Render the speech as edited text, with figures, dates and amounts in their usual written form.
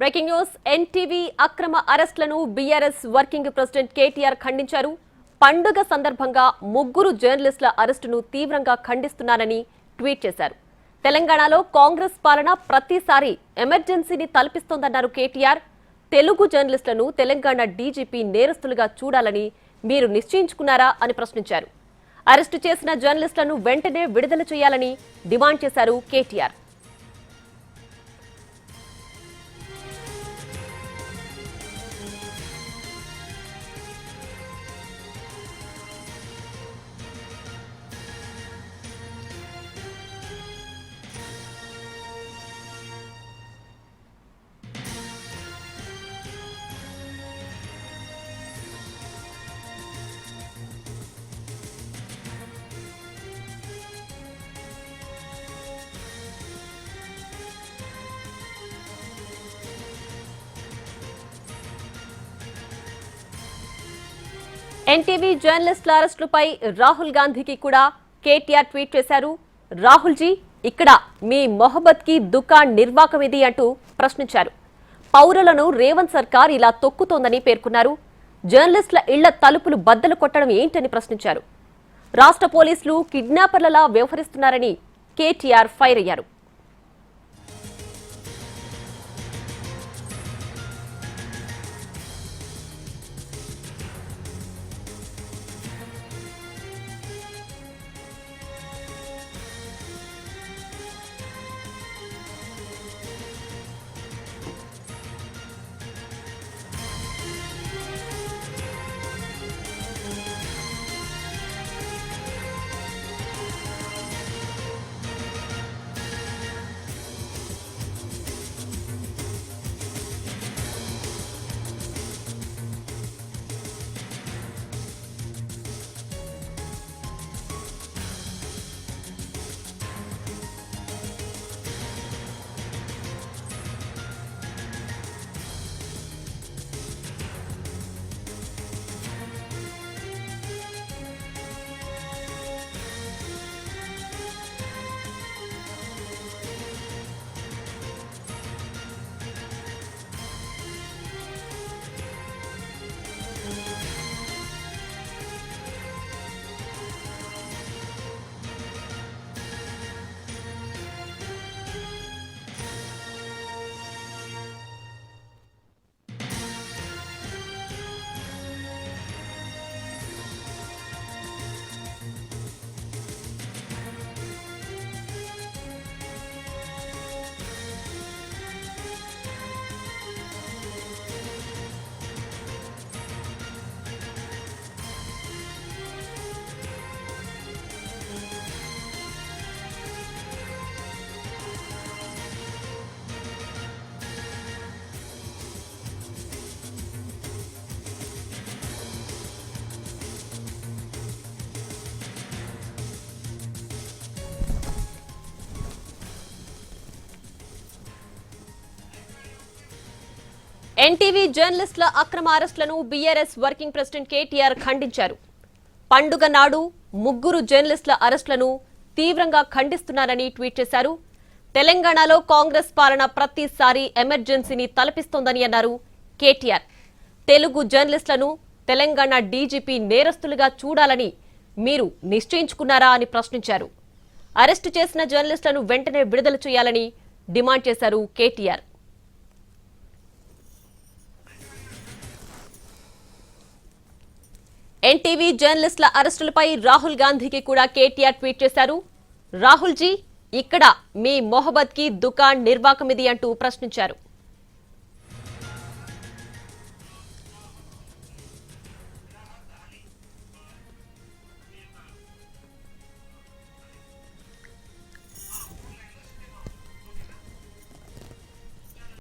Breaking news NTV అక్రమ అరెస్టులను BRS working president KTR ఖండించారు. పండుగ సందర్భంగా ముగ్గురు జర్నలిస్టుల అరెస్టును తీవ్రంగా ఖండిస్తున్నానని ట్వీట్ చేశారు. తెలంగాణలో కాంగ్రెస్ పాలన ప్రతిసారి ఎమర్జెన్సీని తలపిస్తోందన్నారు కేటీఆర్. తెలుగు జర్నలిస్టులను తెలంగాణ డీజీపీ నేరస్తులుగా చూడాలని మీరు నిశ్చయించుకున్నారా అని ప్రశ్నించారు. అరెస్టు చేసిన జర్నలిస్టులను వెంటనే విడుదల చేయాలని డిమాండ్ చేశారు కేటీఆర్. ఎన్టీవీ జర్నలిస్టుల అరెస్టులపై రాహుల్ గాంధీకి కూడా కేటీఆర్ ట్వీట్ చేశారు. రాహుల్ జీ, ఇక్కడ మీ మొహబ్బత్ కి దుకాన్ నిర్వాకం ఇది అంటూ ప్రశ్నించారు. పౌరులను రేవంత్ సర్కార్ ఇలా తొక్కుతోందని పేర్కొన్నారు. జర్నలిస్టుల ఇళ్ల తలుపులు బద్దలు కొట్టడం ఏంటని ప్రశ్నించారు. రాష్ట్ర పోలీసులు కిడ్నాపర్లలా వ్యవహరిస్తున్నారని కేటీఆర్ ఫైర్ అయ్యారు. ఎన్టీవీ జర్నలిస్టుల అక్రమ అరెస్టులను బీఆర్ఎస్ వర్కింగ్ ప్రెసిడెంట్ కేటీఆర్ ఖండించారు. పండుగ నాడు ముగ్గురు జర్నలిస్టుల అరెస్టులను తీవ్రంగా ఖండిస్తున్నారని ట్వీట్ చేశారు. తెలంగాణలో కాంగ్రెస్ పాలన ప్రతిసారి ఎమర్జెన్సీని తలపిస్తోందని అన్నారు కేటీఆర్. తెలుగు జర్నలిస్టులను తెలంగాణ డీజీపీ నేరస్తులుగా చూడాలని మీరు నిశ్చయించుకున్నారా అని ప్రశ్నించారు. అరెస్టు చేసిన జర్నలిస్టులను వెంటనే విడుదల చేయాలని డిమాండ్ చేశారు కేటీఆర్. ఎన్టీవీ జర్నలిస్టుల అరెస్టులపై రాహుల్ గాంధీకి కూడా కేటీఆర్ ట్వీట్ చేశారు. రాహుల్ జీ, ఇక్కడ మీ మొహబ్బత్ కి దుకాన్ నిర్వాకం ఇది అంటూ ప్రశ్నించారు.